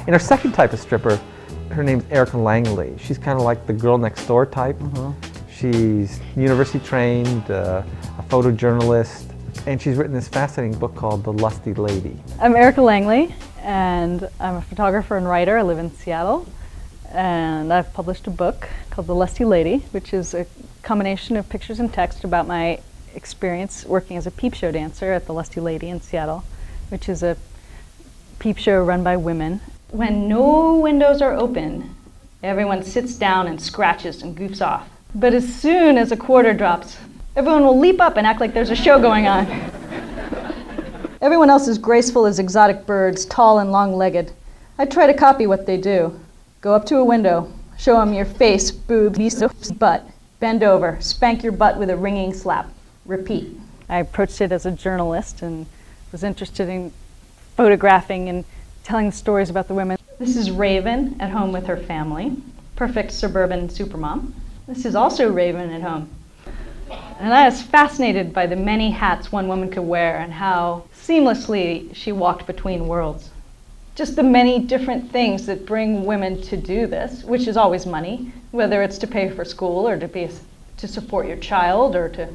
In our second type of stripper, her name's Erica Langley. She's kind of like the girl next door type. She's university trained, a photojournalist, and she's written this fascinating book called The Lusty Lady. I'm Erica Langley, and I'm a photographer and writer. I live in Seattle, and I've published a book called The Lusty Lady, which is a combination of pictures and text about my experience working as a peep show dancer at the Lusty Lady in Seattle, which is a peep show run by women. When no windows are open, everyone sits down and scratches and goofs off. But as soon as a quarter drops, everyone will leap up and act like there's a show going on. Everyone else is graceful as exotic birds, tall and long-legged. I try to copy what they do. Go up to a window, show them your face, boobs, butt, bend over, spank your butt with a ringing slap. Repeat. I approached it as a journalist and was interested in photographing and telling stories about the women. This is Raven at home with her family, perfect suburban supermom. This is also Raven at home. And I was fascinated by the many hats one woman could wear and how seamlessly she walked between worlds. Just the many different things that bring women to do this, which is always money, whether it's to pay for school or to support your child or to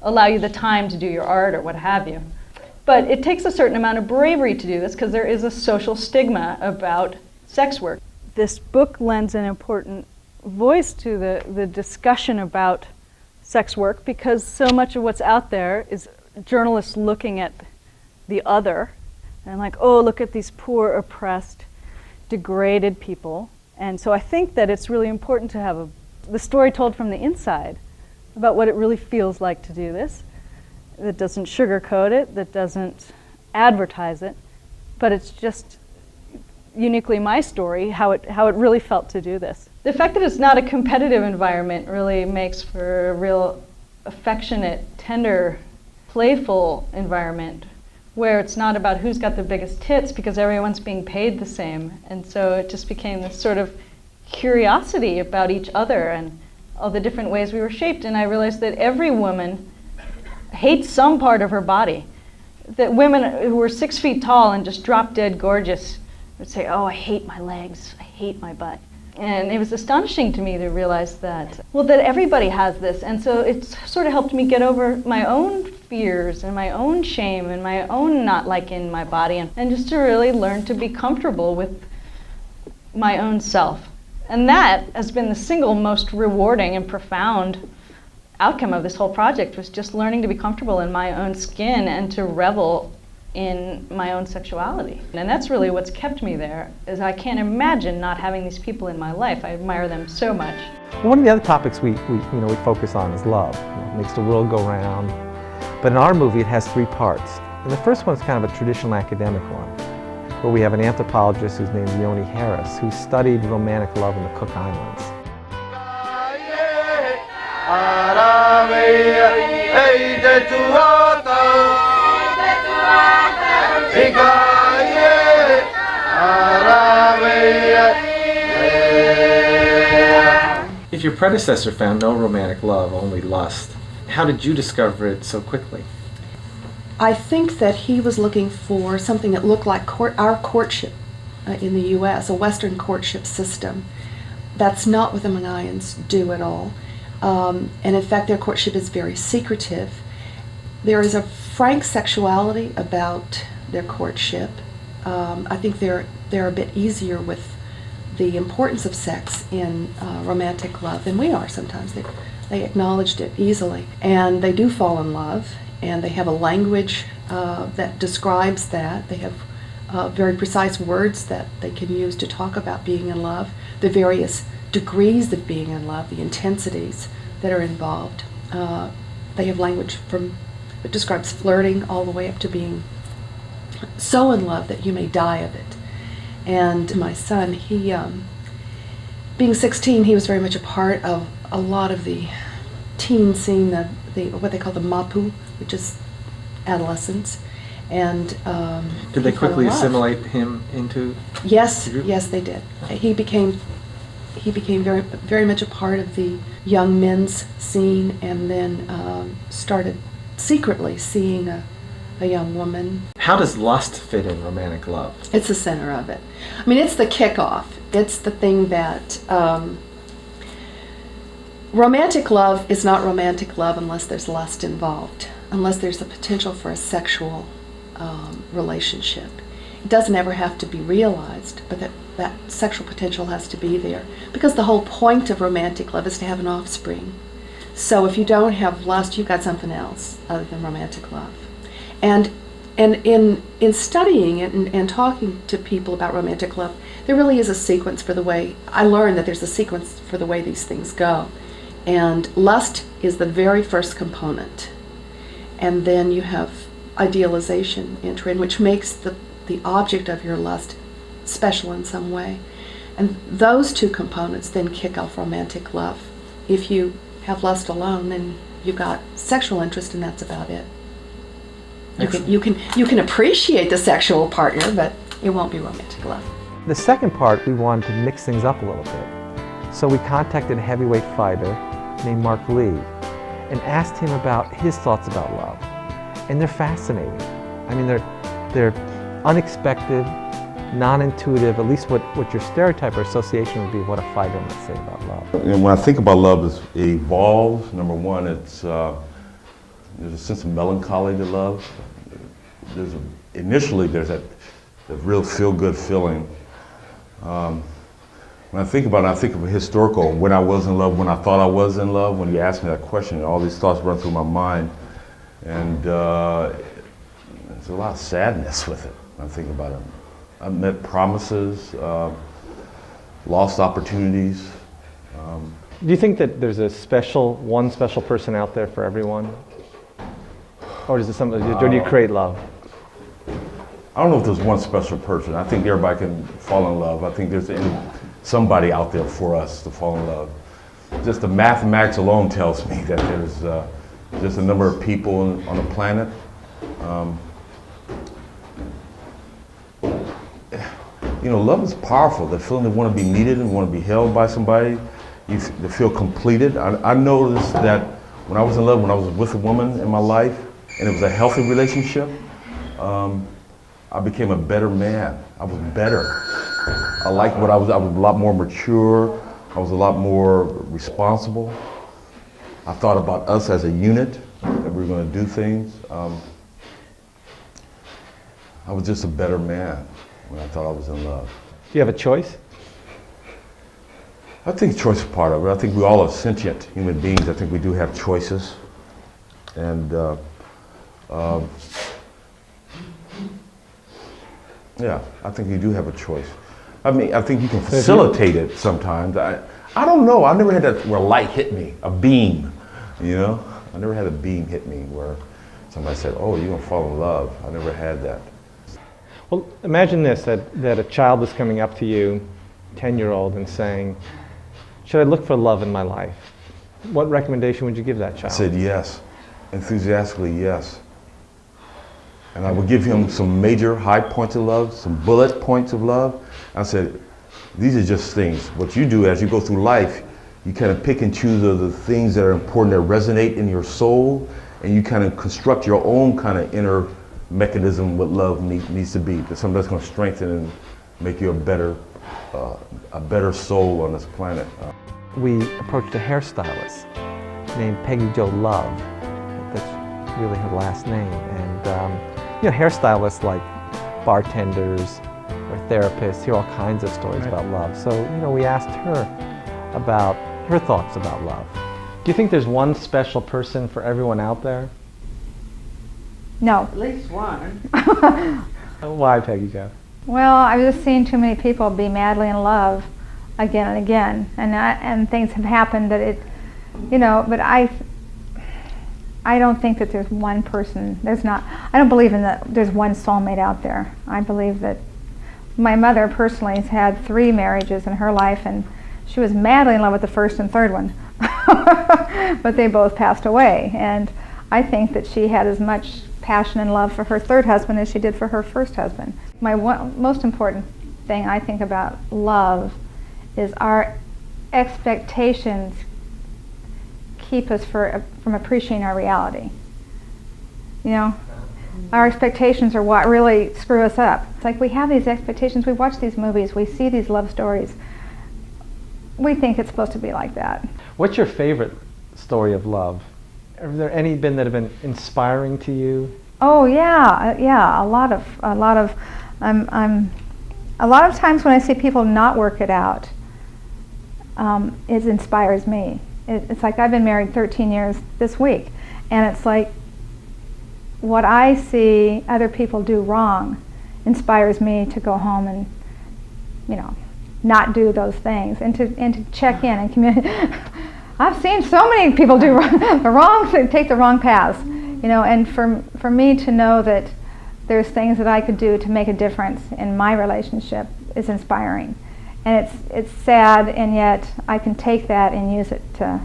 allow you the time to do your art or what have you. But it takes a certain amount of bravery to do this because there is a social stigma about sex work. This book lends an important voice to the discussion about sex work because so much of what's out there is journalists looking at the other and like, oh, look at these poor, oppressed, degraded people. And so I think that it's really important to have the story told from the inside about what it really feels like to do this. That doesn't sugarcoat it, that doesn't advertise it, but it's just uniquely my story, how it really felt to do this. The fact that it's not a competitive environment really makes for a real affectionate, tender, playful environment where it's not about who's got the biggest tits because everyone's being paid the same. And so it just became this sort of curiosity about each other and all the different ways we were shaped. And I realized that every woman hates some part of her body. That women who were 6 feet tall and just drop dead gorgeous would say, oh, I hate my legs, I hate my butt. And it was astonishing to me to realize that, well, that everybody has this. And so it sort of helped me get over my own fears and my own shame and my own not liking my body and just to really learn to be comfortable with my own self. And that has been the single most rewarding and profound outcome of this whole project was just learning to be comfortable in my own skin and to revel in my own sexuality. And that's really what's kept me there, is I can't imagine not having these people in my life. I admire them so much. One of the other topics we focus on is love. It makes the world go round. But in our movie, it has 3 parts. And the first one is kind of a traditional academic one, where we have an anthropologist who's named Yoni Harris, who studied romantic love in the Cook Islands. If your predecessor found no romantic love, only lust, how did you discover it so quickly? I think that he was looking for something that looked like our courtship in the U.S., a Western courtship system. That's not what the Mangayans do at all. And in fact, their courtship is very secretive. There is a frank sexuality about their courtship. I think they're a bit easier with the importance of sex in romantic love than we are sometimes. They acknowledged it easily. And they do fall in love, and they have a language that describes that. They have very precise words that they can use to talk about being in love, the various degrees of being in love, the intensities that are involved. They have language that describes flirting all the way up to being so in love that you may die of it. And my son, he, being 16, he was very much a part of a lot of the teen scene, what they call the mapu, which is adolescence. and Did they he fell in quickly love. assimilate him into? Yes, the group? yes, they did. He became very very much a part of the young men's scene, and then started secretly seeing a young woman. How does lust fit in romantic love? It's the center of it. I mean, it's the kickoff. It's the thing that romantic love is not romantic love unless there's lust involved, unless there's the potential for a sexual relationship. It doesn't ever have to be realized, but that sexual potential has to be there, because the whole point of romantic love is to have an offspring. So if you don't have lust, you've got something else other than romantic love. And in studying it and talking to people about romantic love, there really is a sequence for the way, I learned that there's a sequence for the way these things go. And lust is the very first component. And then you have idealization enter in, which makes the object of your lust special in some way. And those two components then kick off romantic love. If you have lust alone, then you've got sexual interest, and that's about it. You can appreciate the sexual partner, but it won't be romantic love. The second part, we wanted to mix things up a little bit. So we contacted a heavyweight fighter named Mark Lee and asked him about his thoughts about love. And they're fascinating. I mean, they're unexpected, non-intuitive, at least what your stereotype or association would be of what a fighter might say about love. And when I think about love, it evolves. Number one, there's a sense of melancholy to love. Initially, there's that real feel-good feeling. When I think about it, I think of a historical, when I was in love, when I thought I was in love. When you ask me that question, all these thoughts run through my mind. And there's a lot of sadness with it when I think about it. I've met promises, lost opportunities. Do you think that there's one special person out there for everyone? Or is it or do you create love? I don't know if there's one special person. I think everybody can fall in love. I think there's somebody out there for us to fall in love. Just the mathematics alone tells me that there's just a number of people on the planet. Love is powerful. The feeling of want to be needed and want to be held by somebody, to feel completed. I noticed that when I was in love, when I was with a woman in my life, and it was a healthy relationship, I became a better man. I was better. I liked what I was a lot more mature. I was a lot more responsible. I thought about us as a unit, that we were going to do things. I was just a better man when I thought I was in love. Do you have a choice? I think choice is part of it. I think we all are sentient human beings. I think we do have choices. And yeah, I think you do have a choice. I mean, I think you can facilitate it sometimes. I don't know. I never had that where light hit me, a beam, I never had a beam hit me where somebody said, oh, you're going to fall in love. I never had that. Well, imagine this, that a child is coming up to you, 10-year-old, and saying, should I look for love in my life? What recommendation would you give that child? I said yes, enthusiastically yes. And I would give him some major high points of love, some bullet points of love. I said, these are just things. What you do as you go through life, you kind of pick and choose the things that are important, that resonate in your soul, and you kind of construct your own kind of inner mechanism what love needs to be. That's something that's going to strengthen and make you a better soul on this planet. We approached a hairstylist named Peggy Jo Love. That's really her last name. And hairstylists like bartenders or therapists hear all kinds of stories about love. So we asked her about her thoughts about love. Do you think there's one special person for everyone out there? No. At least one. Why, Peggy Jo? Well, I've just seen too many people be madly in love again and again, and things have happened that but I don't think that there's one person. I don't believe there's one soulmate out there. I believe that my mother personally has had 3 marriages in her life, and she was madly in love with the first and third one, but they both passed away. And I think that she had as much passion and love for her third husband as she did for her first husband. My most important thing I think about love is our expectations keep us from appreciating our reality. You know, our expectations are what really screw us up. It's like we have these expectations, we watch these movies, we see these love stories. We think it's supposed to be like that. What's your favorite story of love? Have there any been that have been inspiring to you? Oh yeah, yeah. A lot of times when I see people not work it out, it inspires me. It's like I've been married 13 years this week, and it's like what I see other people do wrong inspires me to go home and, you know, not do those things, and to check in and communicate. I've seen so many people do take the wrong paths, you know, and for me to know that there's things that I could do to make a difference in my relationship is inspiring. And it's sad, and yet I can take that and use it to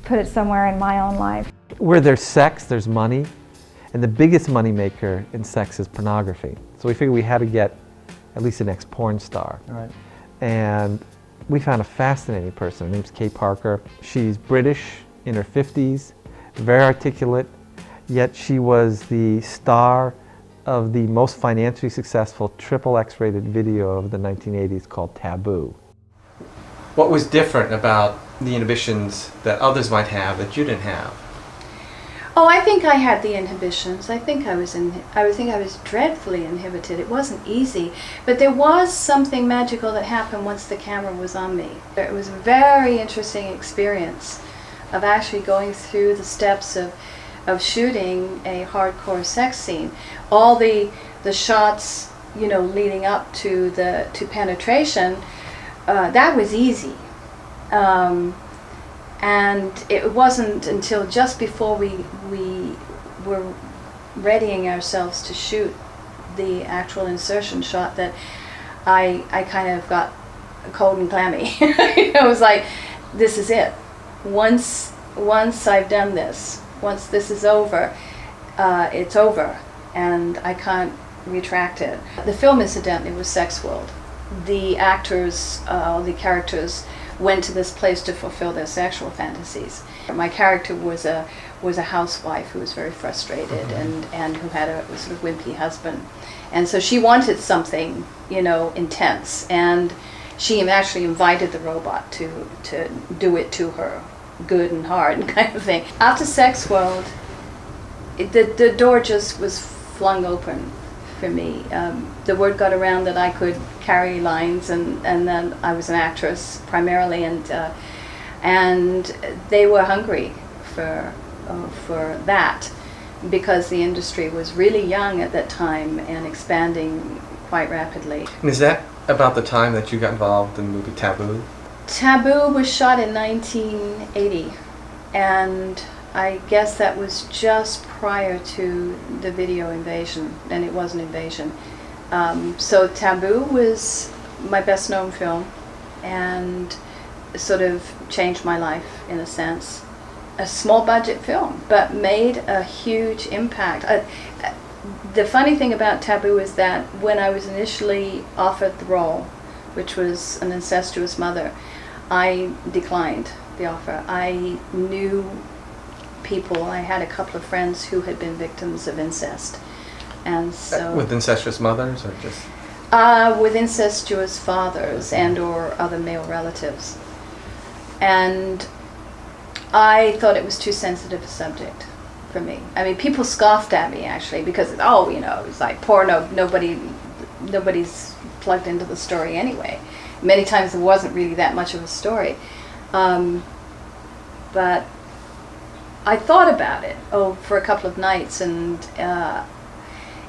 put it somewhere in my own life. Where there's sex, there's money, and the biggest money maker in sex is pornography. So we figured we had to get at least an ex-porn star. Right. And we found a fascinating person. Her name's Kay Parker. She's British, in her 50s, very articulate, yet she was the star of the most financially successful triple X-rated video of the 1980s called Taboo. What was different about the inhibitions that others might have that you didn't have? Oh, I think I had the inhibitions. I think I was dreadfully inhibited. It wasn't easy, but there was something magical that happened once the camera was on me. It was a very interesting experience of actually going through the steps of shooting a hardcore sex scene. All the shots, you know, leading up to penetration, that was easy. And it wasn't until just before we were readying ourselves to shoot the actual insertion shot that I kind of got cold and clammy. It was like, this is it. Once I've done this, once this is over, it's over, and I can't retract it. The film, incidentally, was Sex World. The actors, the characters, went to this place to fulfill their sexual fantasies. My character was a housewife who was very frustrated and who had a sort of wimpy husband, and so she wanted something, you know, intense, and she actually invited the robot to do it to her, good and hard kind of thing. After Sex World, the door just was flung open for me. The word got around that I could carry lines, and then I was an actress primarily, and they were hungry for that, because the industry was really young at that time and expanding quite rapidly. And is that about the time that you got involved in the movie Taboo? Taboo was shot in 1980, and I guess that was just prior to the video invasion, and it was an invasion. So Taboo was my best known film, and sort of changed my life in a sense. A small budget film, but made a huge impact. The funny thing about Taboo is that when I was initially offered the role, which was an incestuous mother, I declined the offer. I knew people, I had a couple of friends who had been victims of incest, and so with incestuous mothers, or just with incestuous fathers and or other male relatives, and I thought it was too sensitive a subject for me. I mean, people scoffed at me actually, because oh, you know, it's like porno, nobody's plugged into the story anyway. Many times there wasn't really that much of a story, but I thought about it for a couple of nights, and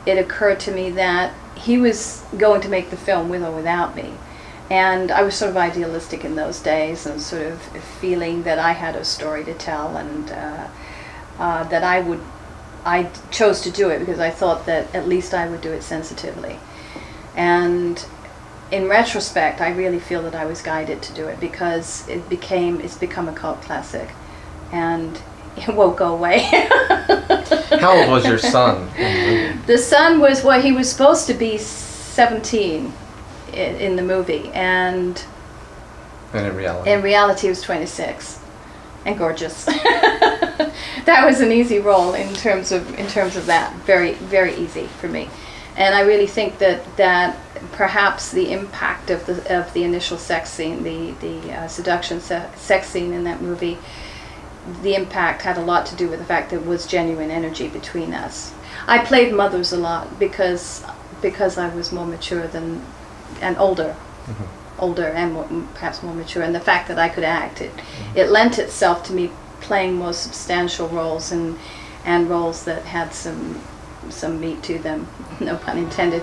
it occurred to me that he was going to make the film with or without me. And I was sort of idealistic in those days, and sort of feeling that I had a story to tell, and that I chose to do it because I thought that at least I would do it sensitively. And in retrospect, I really feel that I was guided to do it, because it's become a cult classic, and it won't go away. How old was your son in the movie? The son was, well, he was supposed to be 17 in the movie, and And in in reality he was 26 and gorgeous. That was an easy role in terms of that. Very, very easy for me. And I really think that perhaps the impact of the initial sex scene, the seduction sex scene in that movie, the impact had a lot to do with the fact that it was genuine energy between us. I played mothers a lot because I was more mature and older. Older and perhaps more mature, and the fact that I could act, it lent itself to me playing more substantial roles and roles that had some meat to them, no pun intended.